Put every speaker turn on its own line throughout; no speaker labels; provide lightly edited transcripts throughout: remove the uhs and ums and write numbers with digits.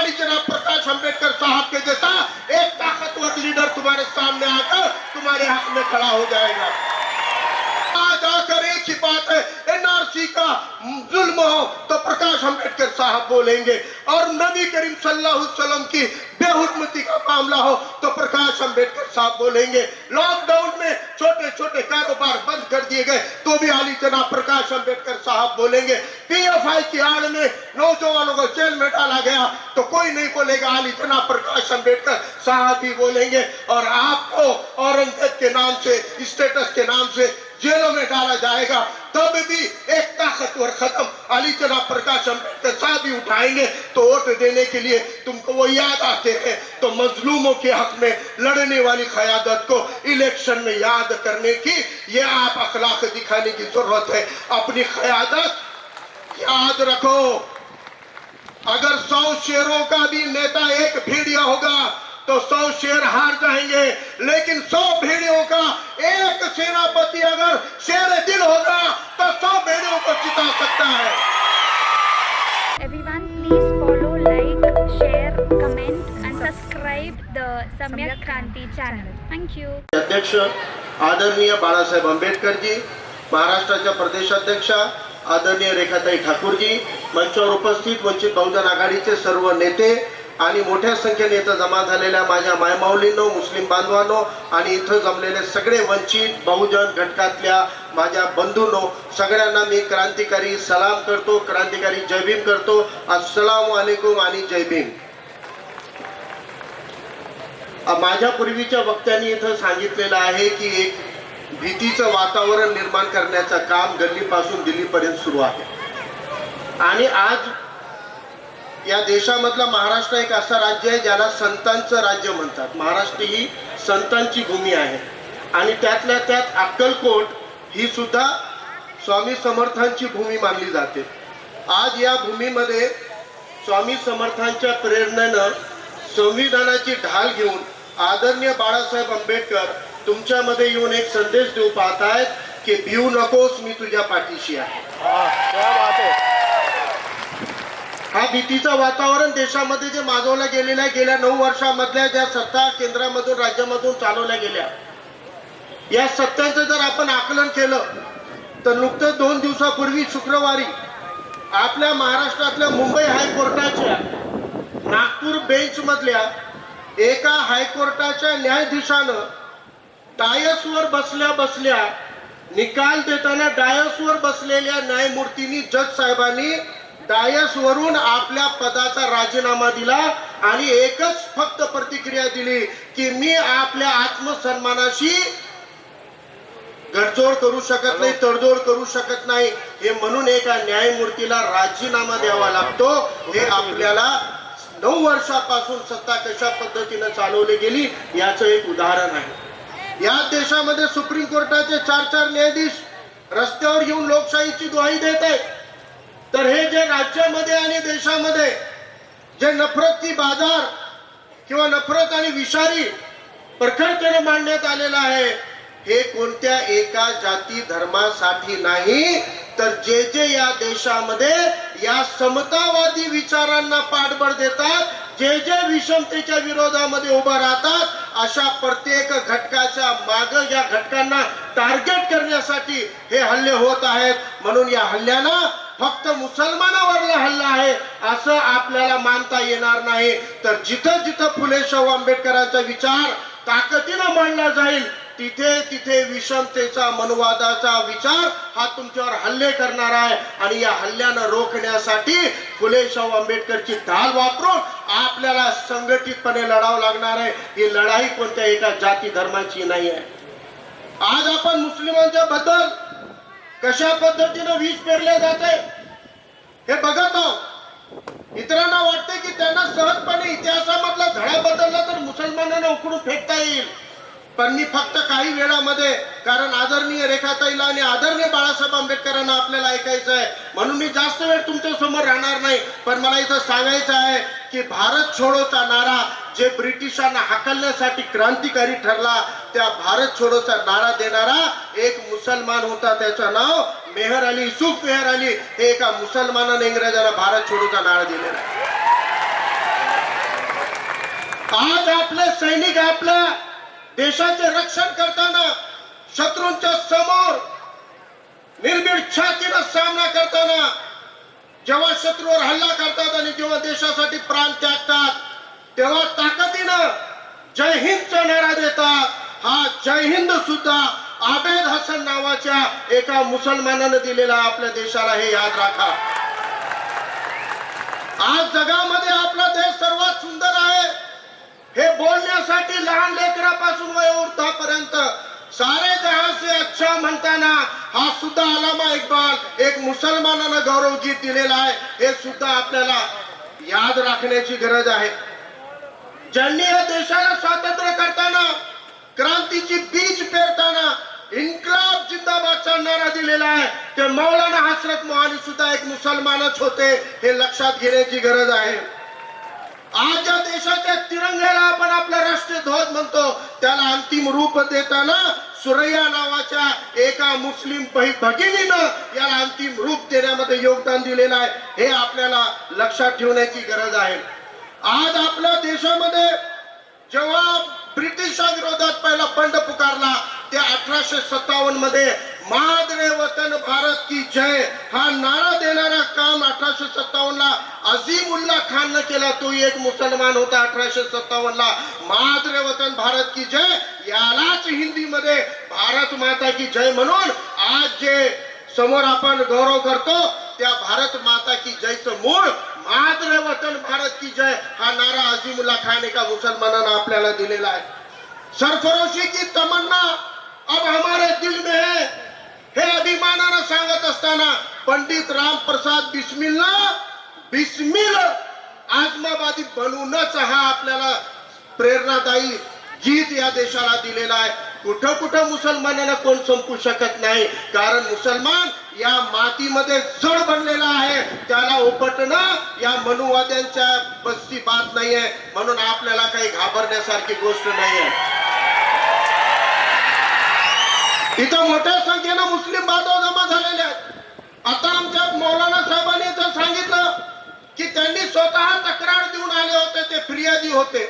अली जनाब प्रकाश अंबेडकर साहब के जैसा एक ताकतवर लीडर तुम्हारे सामने आकर तुम्हारे हक में खड़ा हो जाएगा। आज आकर एक ही बात है, एनआरसी का जुल्म हो तो प्रकाश अंबेडकर साहब बोलेंगे, और नबी करीम सल्लल्लाहु अलैहि वसल्लम की बेहुरमती का मामला हो तो प्रकाश अंबेडकर साहब बोलेंगे। लॉकडाउन में छोटे छोटे कारोबार बंद कर दिए गए तो भी अली जनाब प्रकाश अंबेडकर साहब बोलेंगे। पीएफआई की आड़ में नौजवानों को जेल में डाला गया तो कोई नहीं बोलेगा, अली जनाब प्रकाश अंबेडकर साहब ही बोलेंगे। और आपको औरंगजेब के नाम से, स्टेटस के नाम से जेलों में डाला जाएगा, तब भी एक ताकतवर खत्म अली जनाब प्रकाश अंबेडकर साहब भी उठाएंगे। तो वोट देने के लिए तुमको वो याद आते हैं, तो मजलूमों के हक में लड़ने वाली क़यादत को इलेक्शन में याद करने की ये आप अखलाक दिखाने की जरूरत है। अपनी क़यादत याद रखो। अगर 100 शेरों का भी नेता एक भेड़िया होगा तो 100 शेर हार जाएंगे, लेकिन 100 भेड़ियों का एक सेनापति अगर शेर दिल होगा तो 100 भेड़ियों को जिता सकता है।
Everyone, please follow, like, share, comment, and subscribe the Samyak Kranti channel. Thank you.
अध्यक्ष आदरणीय बाळासाहेब आंबेडकर जी, महाराष्ट्राच्या प्रदेशाध्यक्ष आदरणीय रेखाताई ठाकूर जी, मंचावर उपस्थित वंचित बहुजन आघाडीचे सर्व नेते आणि मोठ्या संख्येने इथं जमा झालेल्या माझ्या मायमाऊलींनो, मुस्लिम बांधवांनो आणि इथं जमलेले सगळे वंचित बहुजन घटकातल्या माझ्या बंधूंनो, सगळ्यांना मी क्रांतिकारी सलाम करतो, क्रांतिकारी जय भीम करतो। अस्सलामु अलैकुम आणि जय भीम। माझ्या पूर्वीच्या वक्त्यांनी इथं सांगितलेलं आहे की एक भीतीचं वातावरण निर्माण करण्याचं काम गल्लीपासून दिल्लीपर्यंत सुरू आहे। आणि आज या देशामधला महाराष्ट्र एक असं राज्य आहे ज्याला संतांचं राज्य म्हणतात। महाराष्ट्र ही संतांची भूमी आहे आणि त्यातल्या त्यात अक्कलकोट ही सुद्धा स्वामी समर्थांची भूमी मानली जाते। आज या भूमीमध्ये स्वामी समर्थांच्या प्रेरणेनं संविधानाची ढाल घेऊन आदरणीय बाळासाहेब आंबेडकर तुमच्यामध्ये येऊन एक संदेश देऊ पाहतायत की भिवू नकोस, मी तुझ्या पाठीशी आहे। हा भीतीचा वातावरण देशामध्ये जे माजवलं गेलेलं आहे, गेल्या 9 वर्षामधल्या ज्या सत्ता केंद्रामधून राज्यामधून चालवल्या गेल्या, या सत्तांचं जर आपण आकलन केलं तर नुकतंच 2 दिवसापूर्वी शुक्रवारी आपल्या महाराष्ट्रातल्या मुंबई हायकोर्टाच्या नागपूर बेंच मधल्या एका हायकोर्टाच्या न्यायाधीशानं डायसवर बसल्या बसल्या निकाल देताना डायसवर बसलेल्या न्यायमूर्तींनी, जज साहेबांनी डायसवरून आपल्या पदाचा राजीनामा दिला आणि एकच फक्त प्रतिक्रिया दिली की मी आपल्या आत्मसन्मानाशी गडजोड करू शकत नाही, तडजोड करू शकत नाही, हे म्हणून एका न्यायमूर्तीला राजीनामा द्यावा लागतो। हे आपल्याला 9 वर्षापासून सत्ता कशा पद्धतीने चालवली गेली याचं एक उदाहरण आहे। या देशामध्ये सुप्रीम कोर्टाचे 4 न्यायाधीश रस्त्यावर येऊन लोकशाहीची ग्वाही देत आहेत, तर हे जे राज्यामध्ये आणि देशामध्ये जे नफरतची बाजार किंवा नफरत आणि विषारी प्रखरतेने मांडण्यात आलेला आहे, हे कोणत्या एका जाती धर्मासाठी नाही, तर जे जे या देशामध्ये या समतावादी विचारांना पाठबळ देतात, जे जे विषमतेच्या विरोधामध्ये उभं राहतात, अशा प्रत्येक घटकाच्या मागे या घटकांना टार्गेट करण्यासाठी हे हल्ले होत आहेत। म्हणून या हल्ल्याला फक्त मुसलमानावरला हल्ला आहे असं आपल्याला मानता येणार नाही, तर जिथं जिथं फुले शाहू आंबेडकरांचा विचार ताकदीने मांडला जाईल तिथे तिथे विषमतेचा, मनवादाचा विचार हा तुमच्यावर हल्ले करणार आहे। आणि या हल्ल्यानं रोखण्यासाठी फुले शाहू आंबेडकरची ढाल वापरून आपल्याला संघटितपणे लढावं लागणार आहे। ही लढाई कोणत्या एका जाती धर्माची नाही आहे। आज आपण मुस्लिमांच्या बद्दल कशा पद्धतीने विष पेरले जाते हे बघत आहोत। इतरांना वाटते की त्यांना सहजपणे इतिहासामधला धडा बदलला तर मुसलमानांना उकडून फेकता येईल, पण मी फक्त काही वेळामध्ये, कारण आदरणीय रेखाताईला आणि आदरणीय बाळासाहेब आंबेडकरांना आपल्याला ऐकायचं आहे म्हणून मी जास्त वेळ तुमच्या समोर राहणार नाही, पण मला इथं सांगायचं आहे की भारत छोडोचा नारा जे ब्रिटिशांना हाकलण्यासाठी क्रांतिकारी ठरला, त्या भारत छोडोचा नारा देणारा एक मुसलमान होता, त्याचं नाव मेहर अली, युसुफ मेहर अली। हे एका मुसलमानाने इंग्रजांना भारत छोडोचा नारा दिलेला आहे। आज आपले सैनिक आपल्या देशाचे रक्षण करताना शत्रूंच्या समोर निर्भीड छातीनं सामना करताना जेव्हा शत्रूवर हल्ला करतात आणि जेव्हा देशासाठी प्राण त्यागतात तेव्हा ताकदीनं जय हिंदचा नारा देतात. हा जय हिंद सुद्धा आबेद हसन नावाच्या एका मुसलमानानं दिलेला आपल्या देशाला, हे याद राखा. आज जगामध्ये आपला देश सर्वात सुंदर आहे हे बोलण्यासाठी लहान लेकरापासून वयोवृद्धापर्यंत सारे जहां से अच्छा म्हणताना हा सुद्धा अलामा इक्बाल एक मुसलमानानं गौरवगीत दिलेला आहे. हे सुद्धा आपल्याला याद राखण्याची गरज आहे. ज्यांनी या देशाला स्वातंत्र्य करताना क्रांतीची बीज पेरताना इन्कलाब जिंदाबादचा नारा दिलेला आहे ते मौलाना हसरत मोहानी सुद्धा एक मुसलमानच होते, हे लक्षात घेण्याची गरज आहे. आज या देशाच्या तिरंग्याला आपण आपला राष्ट्रीय ध्वज म्हणतो, त्याला अंतिम रूप देताना सुरैया नावाच्या एका मुस्लिम भगिनीनं याला अंतिम रूप देण्यामध्ये योगदान दिलेलं आहे, हे आपल्याला लक्षात ठेवण्याची गरज आहे. आज आपल्या देशामध्ये जेव्हा ब्रिटिशांविरोधात पहिला बंड पुकारला ते 1857 मध्ये मादरे वतन भारत की जय हा नारा देणारा काम 1857 ला अजीमुल्ला खान ने केला. तो एक मुसलमान होता. 1857 ला मादरे वतन भारत की जय यालाच हिंदी मध्ये भारत माता की जय म्हणून आज जे समोर आपण गौरव करतो त्या भारत माता की जयचं मूळ मादरे वतन भारत की जय हा नारा अजीमुल्ला खान एका मुसलमानानं आपल्याला दिलेला आहे. सरफरोशी की तमन्ना अब हमारे दिल में है हे अभिमानानं सांगत असताना पंडित राम प्रसाद बिस्मिल आजमाबादी बनूनच हा आपल्याला प्रेरणादायी गीत या देशाला दिलेला आहे. कुठं कुठं मुसलमानांना कोण संपू शकत नाही, कारण मुसलमान या मातीमध्ये जड बनलेला आहे. त्याला उपटणं या मनुवाद्यांच्या बसची बात नाहीये, म्हणून आपल्याला काही घाबरण्यासारखी गोष्ट नाहीये. इथं मोठ्या संख्येनं मुस्लिम बांधव जमा झालेले आहेत. आता आमच्या मौलाना साहेबांनी जर सांगितलं की त्यांनी स्वतः तक्रार देऊन आले होते, ते फिर्यादी होते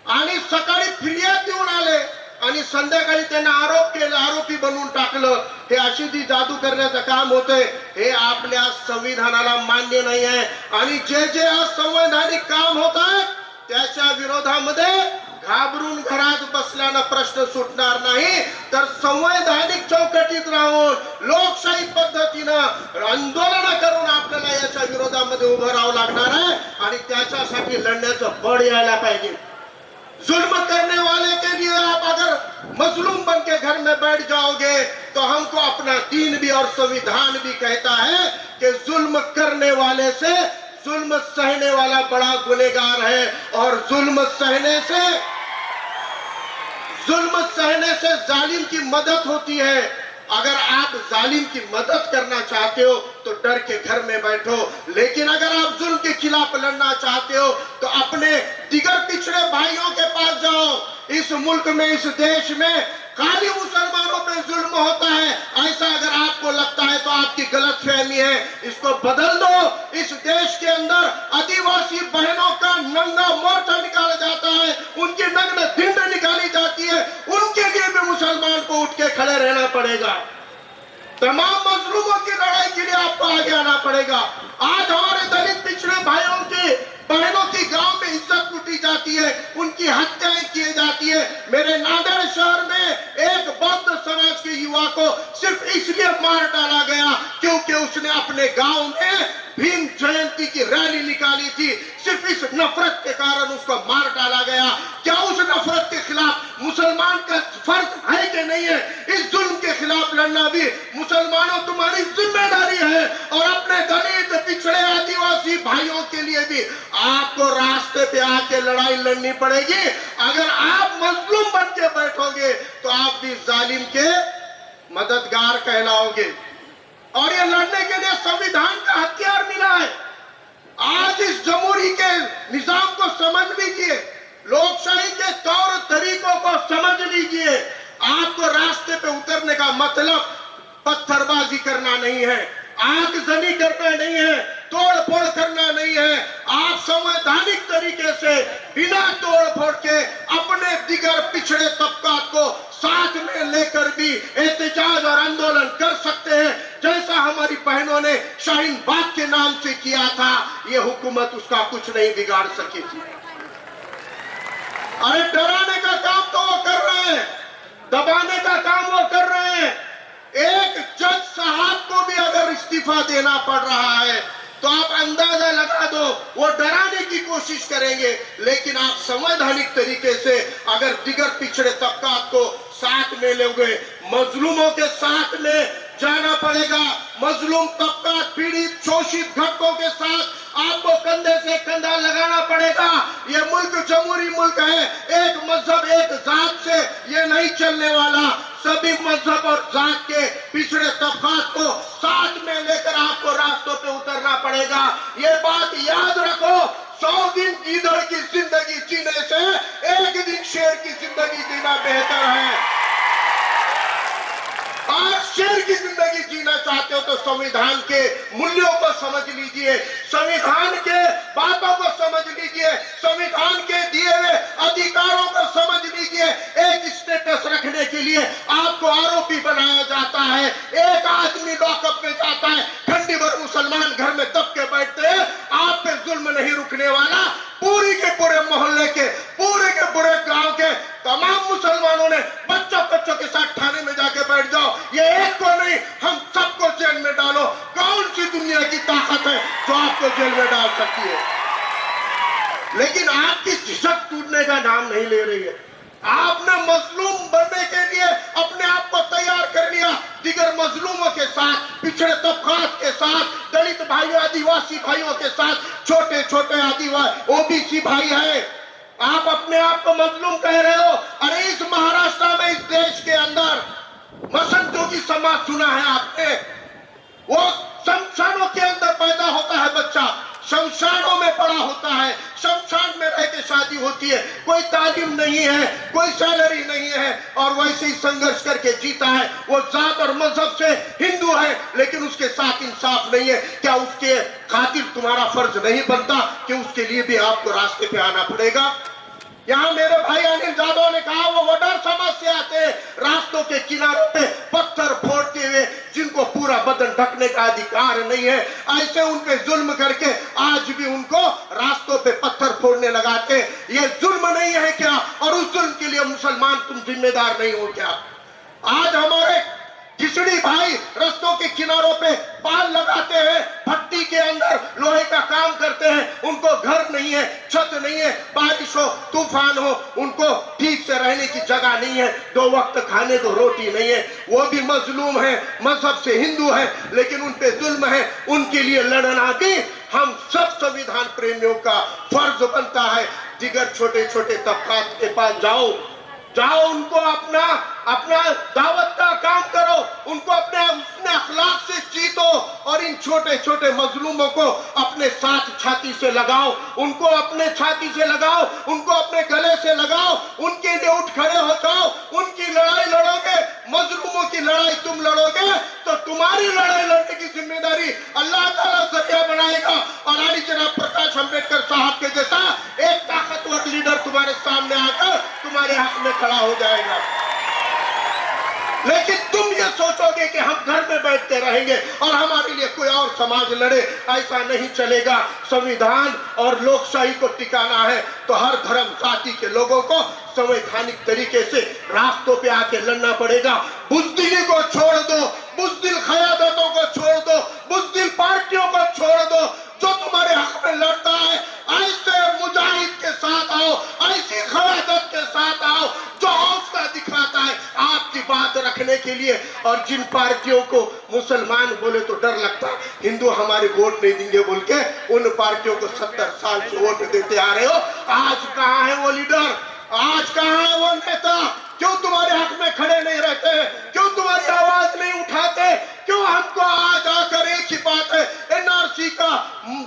आणि सकाळी फिर्याद देऊन आले आणि संध्याकाळी त्यांना आरोपी बनवून टाकलं. हे अशी ती जादू करण्याचं काम होतंय, हे आपल्या संविधानाला मान्य नाही आहे. आणि जे जे असंवैधानिक काम होत आहे त्याच्या विरोधामध्ये घाबरून घरात बसल्यानं प्रश्न सुटणार नाही, तर संवैधानिक चौकटीत राहून लोकशाही पद्धतीनं आंदोलन करून आपल्याला याच्या विरोधामध्ये उभं राहावं लागणार आहे आणि त्याच्यासाठी लढण्याचं बळ यायला पाहिजे. जुल्म करने वाले के लिए आप अगर मजलूम बन के घर में बैठ जाओगे तो हमको अपना दीन भी और संविधान भी कहता है कि जुल्म करने वाले से जुल्म सहने वाला बड़ा गुनहगार है, और जुल्म सहने से जालिम की मदद होती है. अगर आप जालिम की मदद करना चाहते हो तो डर के घर में बैठो, लेकिन अगर आप जुल्म के खिलाफ लड़ना चाहते हो तो अपने दिगर पिछड़े भाइयों के पास जाओ. इस मुल्क में, इस देश में खाली मुसलमानों पे जुल्म होता है, ऐसा अगर आपको लगता है तो आपकी गलतफहमी है. इसको बदल दो. इस देश के अंदर आदिवासी बहनों का नंगा मोर्चा निकाला जाता है, उनकी नग्न धिंड निकाली जाती है, उनके लिए भी मुसलमान को उठ के खड़े रहना पड़ेगा. तमाम मजलूमों की लड़ाई के लिए आपको आगे आना पड़ेगा. आज हमारे दलित पिछड़े भाइयों की बहनों की गांव में इज्जत लूटी जाती है, उनकी हत्याएं की जाती है. मेरे नांदेड़ शहर में एक बौद्ध समाज के युवा को सिर्फ इसलिए मार डाला गया क्योंकि उसने अपने गांव में भीम जयंती की रैली निकाली थी. सिर्फ इस नफरत के कारण उसको मार डाला गया. क्या उस नफरत के खिलाफ मुसलमान का फर्ज है कि नहीं है? इस जुल्म के खिलाफ लड़ना भी मुसलमानों तुम्हारी जिम्मेदारी है, और अपने दलित पिछड़े आदिवासी भाइयों के लिए भी आपको रास्ते पे आके लड़ाई लड़नी पड़ेगी. अगर आप मजलूम बन के बैठोगे तो आप भी जालिम के मददगार कहलाओगे. और ये लड़ने के लिए संविधान का हथियार मिला है. आज इस जमहूरी के निजाम को समझ लीजिए, लोकशाही के तौर तरीकों को समझ लीजिए. आपको रास्ते पे उतरने का मतलब पत्थरबाजी करना नहीं है, आगजनी करना नहीं है, तोड़ फोड़ करना नहीं है। आप संवैधानिक तरीके से बिना तोड़ फोड़ के अपने दिगर पिछड़े तबकात को साथ में लेकर भी एहतजाज और आंदोलन कर सकते हैं, जैसा हमारी बहनों ने शाहीन बाग के नाम से किया था। ये हुकूमत उसका कुछ नहीं बिगाड़ सकी थी। अरे डराने का काम तो वो कर रहे हैं, दबाने का काम वो कर रहे हैं। एक जज साहब को भी अगर इस्तीफा देना पड़ रहा है तो आप अंदाजा लगा दो वो डराने की कोशिश करेंगे। लेकिन आप संवैधानिक तरीके से अगर दिगर पिछड़े तबकात को साथ में लोगे, मजलूमों के साथ में जाना पड़ेगा। मजलूम तबकात, पीड़ित, शोषित घटकों के साथ आपको कंधे से कंधा लगाना पड़ेगा। ये मुल्क जमहूरी मुल्क है, एक मजहब एक जात से ये नहीं चलने वाला। सभी मजहब और जात के पिछड़े तबकात को साथ में लेकर आपको रास्तों पे उतरना पड़ेगा। ये बात याद रखो, 100 दिन गीदड़ की जिंदगी जीने से एक दिन शेर की जिंदगी जीना बेहतर है। आप शेर की जिंदगी जीना चाहते हो तो संविधान के मूल्यों को समझ लीजिए, संविधान के बातों को समझ लीजिए, संविधान के दिए हुए अधिकारों को समझ लीजिए। एक स्टेटस रखने के लिए आपको आरोपी बनाया जाता है, एक आदमी लॉकअप में जाता है, ठंडी भर मुसलमान घर में दब के बैठते हैं। आप पे जुल्म नहीं रुकने वाला। पूरी के पूरे मोहल्ले के, पूरे के पूरे गांव के तमाम मुसलमानों ने बच्चों के साथ थाने में जाके बैठ जाओ। ये एक को नहीं, हम सबको जेल में डालो। कौन सी दुनिया की ताकत है जो आपको जेल में डाल सकती है? लेकिन आपकी झिझक टूटने का नाम नहीं ले रही है। आपने मजलूम बनने के लिए अपने आप को तैयार कर लिया, दिगर मजलूमों के साथ, पिछड़े तबकात के साथ, दलित भाइयों, आदिवासी भाइयों के साथ, छोटे छोटे आदिवासी ओबीसी भाई है। आप अपने आप को मजलूम कह रहे हो। अरे इस महाराष्ट्र में, इस देश के अंदर बसंतों की समाज सुना है आपने? वो शमशानों के अंदर पैदा होता है बच्चा, शमशानों में बड़ा होता है, शमशान में रह के शादी होती है। कोई तालीम नहीं है, कोई सैलरी नहीं है और वैसे ही संघर्ष करके जीता है। वो जात और मजहब से हिंदू है लेकिन उसके साथ इंसाफ नहीं है। क्या उसके खातिर तुम्हारा फर्ज नहीं बनता कि उसके लिए भी आपको रास्ते पे आना पड़ेगा? यहाँ मेरे भाई अनिल जादव ने कहा वो वडर समाज से आते हैं, रास्तों के किनारों पे पत्थर फोड़ते हुए, जिनको पूरा बदन ढकने का अधिकार नहीं है, ऐसे उन पे जुल्म करके आज भी उनको रास्तों पे पत्थर फोड़ने लगाते। ये जुल्म नहीं है क्या? और उस जुल्म के लिए मुसलमान तुम जिम्मेदार नहीं हो क्या? आज हमारे खिचड़ी भाई रास्तों के किनारों पे पाल लगाते हैं, भट्टी के अंदर लोहे का काम करते हैं, उनको घर नहीं है, छत नहीं है, बारिश हो, तूफान हो, उनको ठीक से रहने की जगह नहीं है, 2 वक्त खाने को रोटी नहीं है। वो भी मजलूम है, मजहब से हिंदू है लेकिन उन पे जुल्म है। उनके लिए लड़ना भी हम सब संविधान प्रेमियों का फर्ज बनता है। दिगर छोटे छोटे तबकात के पास जाओ, उनको अपना दावत का काम करो, उनको अपने अखलाक से जीतो और इन छोटे छोटे मजलूमों को अपने साथ छाती से लगाओ, उनको अपने छाती से लगाओ, उनको अपने गले से लगाओ, उनके लिए उठ खड़े हो जाओ। उनकी लड़ाई लड़ोगे, मजलूमों की लड़ाई तुम लड़ोगे तो तुम्हारी लड़ाई लड़ने की जिम्मेदारी अल्लाह ताला जरिया बनाएगा। और आली जनाब प्रकाश अंबेडकर साहब के जैसा एक ताकतवर लीडर तुम्हारे सामने आकर तुम्हारे हक में खड़ा हो जाएगा। लेकिन तुम ये सोचोगे कि हम घर में बैठते रहेंगे और हमारे लिए कोई और समाज लड़े, ऐसा नहीं चलेगा। संविधान और लोकशाही को टिकाना है तो हर धर्म जाति के लोगों को संवैधानिक तरीके से रास्तों पे आके लड़ना पड़ेगा। बुज़दिली को छोड़ दो, बुज़दिल क़यादतों को छोड़ दो, बुज़दिल पार्टियों को छोड़ दो। जो तुम्हारे हक में लड़ता है ऐसे मुजाहिद के साथ आओ, ऐसी क़यादत के साथ आओ जो हौसला दिखाता है आपकी बात रखने के लिए। और जिन पार्टियों को मुसलमान बोले तो डर लगता, हिंदू हमारे वोट नहीं देंगे बोल के उन पार्टियों को 70 साल से वोट देते आ रहे हो। आज कहाँ है वो लीडर? आज कहाँ है वो नेता? क्यों तुम्हारे हक में खड़े नहीं रहते? क्यों तुम्हारी आवाज नहीं उठाते? क्यों हमको आज आकर एक ही बात है, एनआरसी का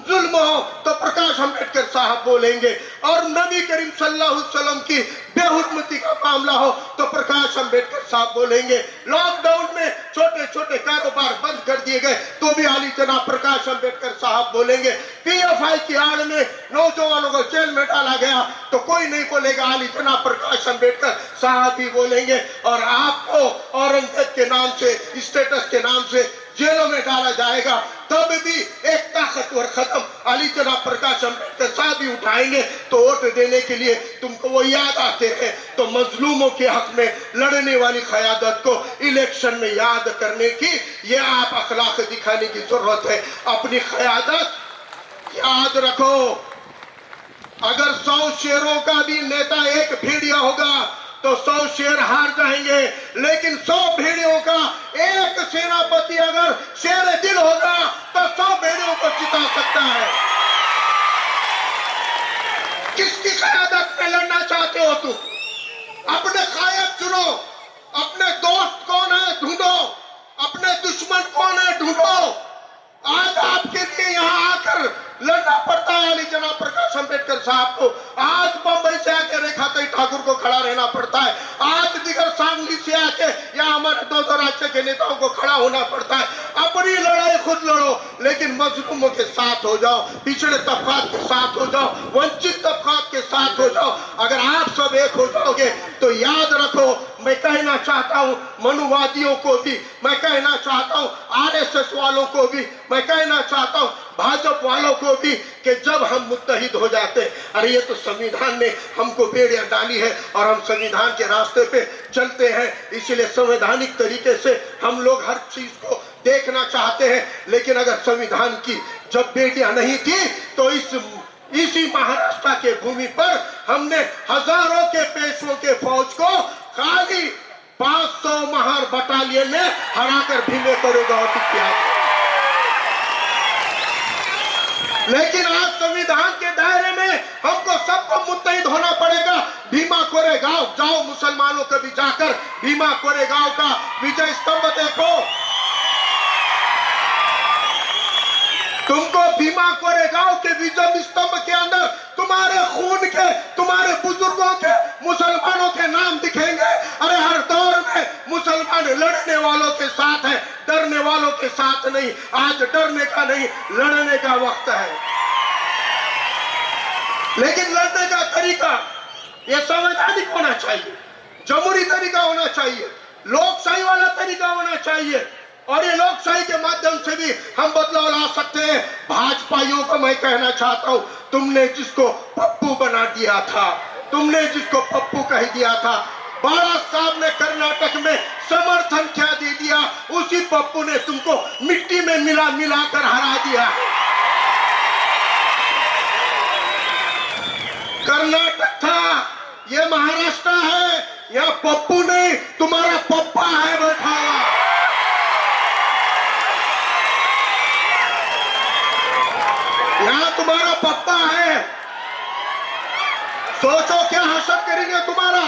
जुल्म हो तो प्रकाश अंबेडकर साहब बोलेंगे, और नबी करीम सल्लल्लाहु अलैहि वसल्लम की बेहुरमती का मामला हो तो प्रकाश अंबेडकर साहब बोलेंगे। लॉकडाउन में छोटे छोटे कारोबार बंद कर दिए गए तो भी आली जनाब प्रकाश अंबेडकर साहब साहब बोलेंगे PFI की आड़ में नौजवानों को जेल में डाला गया, तो कोई नहीं बोलेगा अली जनाब प्रकाश अम्बेडकर साहब ही बोलेंगे। और आपको औरंगजेब के नाम से, स्टेटस के नाम से जेलों में डाला जाएगा, तब भी एक ताकतवर कदम अली जनाब प्रकाश अम्बेडकर साहब ही उठाएंगे। तो वोट देने के लिए तुमको वो याद आते हैं, तो मजलूमों के हक में लड़ने वाली क़यादत को इलेक्शन में याद करने की ये आप अखलाक दिखाने की जरूरत है। अपनी क़यादत याद रखो। अगर 100 शेरों का भी नेता एक भेड़िया होगा तो 100 शेर हार जाएंगे, लेकिन 100 भेड़ियों का एक सेनापति अगर शेर दिल होगा तो 100 भेड़ियों को जिता सकता है। किसकी क़यादत में लड़ना चाहते हो तुम? अपने कायद चुनो, अपने दोस्त कौन है ढूंढो, अपने दुश्मन कौन है ढूंढो। आज आपके लिए यहाँ आकर लड़ना पड़ता है अली जनाब प्रकाश अम्बेडकर साहब को। आज बंबई से आके रेखाताई ठाकुर को खड़ा रहना पड़ता है। आज दिगर सांगली से आके यहाँ हमारे दो राज्य के नेताओं को खड़ा होना पड़ता है। अपनी लड़ाई खुद लड़ो, लेकिन मजलूमों के साथ हो जाओ, पिछड़े तबकात के साथ हो जाओ, वंचित तबकात के साथ हो जाओ। अगर आप सब एक हो जाओगे तो याद रखो, मैं कहना चाहता हूँ मनुवादियों को भी, मैं कहना चाहता हूँ RSS वालों को भी, मैं कहना चाहता हूँ भाजपा वालों को भी, कि जब हम मुत्तहिद हो जाते हैं, अरे ये तो संविधान ने हमको बेड़ियां डाली है और हम संविधान के रास्ते पे चलते हैं, इसलिए संवैधानिक तरीके से हम लोग हर चीज को देखना चाहते हैं। लेकिन अगर संविधान की जब बेड़ियां नहीं थी तो इसी महाराष्ट्र के भूमि पर हमने हजारों के पेशों के फौज को खाली 500 महार बटालियन ने हराकर भीमे कोरेगांव तक किया। लेकिन आज संविधान के दायरे में हमको सबको मुत्तहिद होना पड़ेगा। भीमा कोरेगांव जाओ, मुसलमानों को भी जाकर भीमा कोरेगांव का विजय स्तंभ देखो। तुमको भीमा कोरेगांव के विजय स्तंभ के अंदर तुम्हारे खून के, तुम्हारे बुजुर्गों के, मुसलमानों के नाम दिखेंगे। अरे हर दौर में मुसलमान लड़ने वालों के साथ है, डरने वालों के साथ नहीं। आज डरने का नहीं, लड़ने का वक्त है। लेकिन लड़ने का तरीका ये संवैधानिक होना चाहिए, जमहूरी तरीका होना चाहिए, लोकशाही वाला तरीका होना चाहिए। और ये लोकशाही के माध्यम से भी हम बदलाव ला सकते हैं। भाजपाइयों को मैं कहना चाहता हूं, तुमने जिसको पप्पू बना दिया था, तुमने जिसको पप्पू कह दिया था, बाला साहब ने कर्नाटक में समर्थन क्या दे दिया, उसी पप्पू ने तुमको मिट्टी में मिलाकर हरा दिया। कर्नाटक था, ये महाराष्ट्र है, यहाँ पप्पू नहीं तुम्हारा पप्पा है बैठा हुआ। यहाँ तुम्हारा पप्पा है, सोचो क्या हासिल करेंगे तुम्हारा।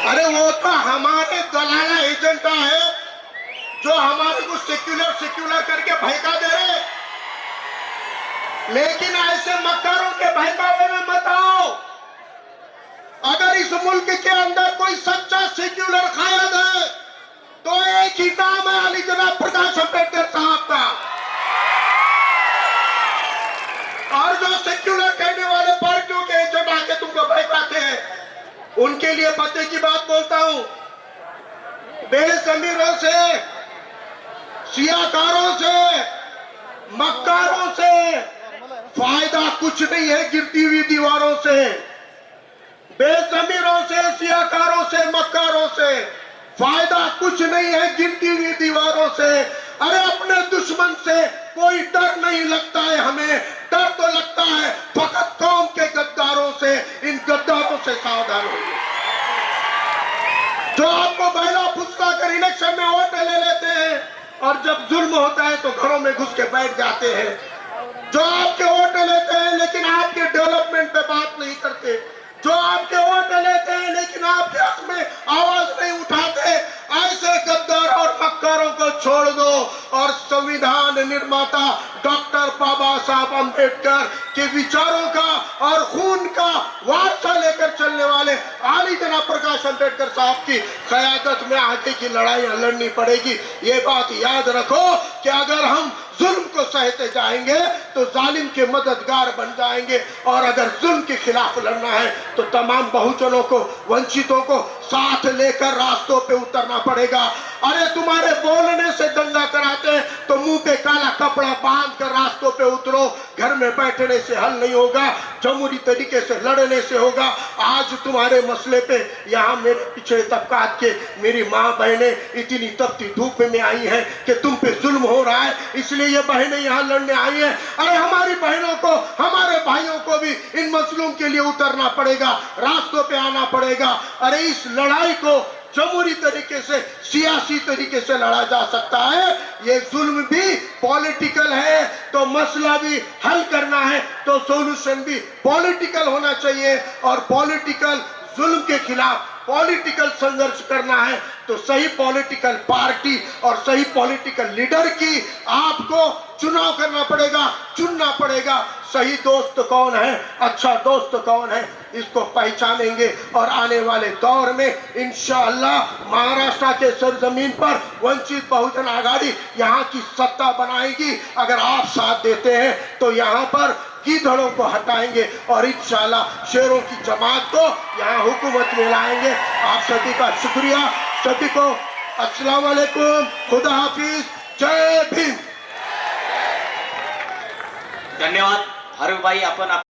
अरे वो तो हमारे दलाला एजेंडा है जो हमारे को सेक्युलर करके भयका दे रहे। लेकिन ऐसे मक्कारों के बहकावे में मत आओ। अगर इस मुल्क के अंदर कोई सच्चा सेक्युलर कायद है तो एक ही नाम है अली जनाब प्रकाश अम्बेडकर साहब का। और जो सेक्युलर कहने वाले पार्टियों के एजेंट आके तुमको बहकाते हैं, उनके लिए पते की बात बोलता हूं। बेज़मीरों से, सियाकारों से, मक्कारों से फायदा कुछ नहीं है। गिरती हुई दीवारों से, बेज़मीरों से, सियाकारों से, मक्कारों से फायदा कुछ नहीं है। गिरती हुई दीवारों से, अरे अपने दुश्मन से कोई डर नहीं लगता है हमें। डर तो लगता है फकत कौम के गद्दारों से। इन गद्दारों से सावधान होइए, जो आपको बहला फुसला कर इलेक्शन में वोट ले लेते हैं और जब जुल्म होता है तो घरों में घुस के बैठ जाते हैं। जो आपके वोट लेते हैं लेकिन आपके डेवलपमेंट पे बात नहीं करते, जो आपके वोट लेते हैं लेकिन आपके हक में आवाज नहीं उठाते। ऐसे गद्दार और मक्कारों को छोड़ दो और संविधान निर्माता डॉक्टर बाबा साहब अम्बेडकर के विचारों का और खून का वारसा लेकर चलने वाले आली जनाब प्रकाश अम्बेडकर साहब की क़यादत में आगे की लड़ाइयां लड़नी पड़ेगी। ये बात याद रखो कि अगर हम जुल्म को सहते जाएंगे तो जालिम के मददगार बन जाएंगे, और अगर जुल्म के खिलाफ लड़ना है तो तमाम बहुजनों को, वंचितों को साथ लेकर रास्तों पे उतरना पड़ेगा। अरे तुम्हारे बोलने से दंगा कराते हैं तो मुंह पे काला कपड़ा बांध कर रास्तों पे उतरो। घर में बैठने से हल नहीं होगा, जमहूरी तरीके से लड़ने से होगा। आज तुम्हारे मसले पे यहाँ मेरे पिछड़े तबकात के मेरी माँ बहनें इतनी तपती धूप में आई हैं कि तुम पे जुल्म हो रहा है, इसलिए ये बहनें यहाँ लड़ने आई हैं। अरे हमारी बहनों को, हमारे भाइयों को भी इन मसलों के लिए उतरना पड़ेगा, रास्तों पे आना पड़ेगा। अरे इस लड़ाई को जमहूरी तरीके से, सियासी तरीके से लड़ा जा सकता है। ये जुल्म भी पॉलिटिकल है, तो मसला भी हल करना है तो सॉल्यूशन भी पॉलिटिकल होना चाहिए, और पॉलिटिकल जुल्म के खिलाफ पॉलिटिकल संघर्ष करना है तो सही पॉलिटिकल पार्टी और सही पॉलिटिकल लीडर की आपको चुनाव करना पड़ेगा, चुनना पड़ेगा। सही दोस्त कौन है, अच्छा दोस्त कौन है, इसको पहचानेंगे और आने वाले दौर में इंशाअल्लाह महाराष्ट्र के सरजमीन पर वंचित बहुजन आघाड़ी यहाँ की सत्ता बनाएगी। अगर आप साथ देते हैं तो यहाँ पर गीदड़ों को हटाएंगे और इंशाअल्लाह शेरों की जमात को यहाँ हुकूमत में लाएंगे। आप सभी का शुक्रिया, सभी को अस्सलाम वालेकुम, खुदा हाफिज, जय भीम।
धन्यवाद हारूभाई, आपण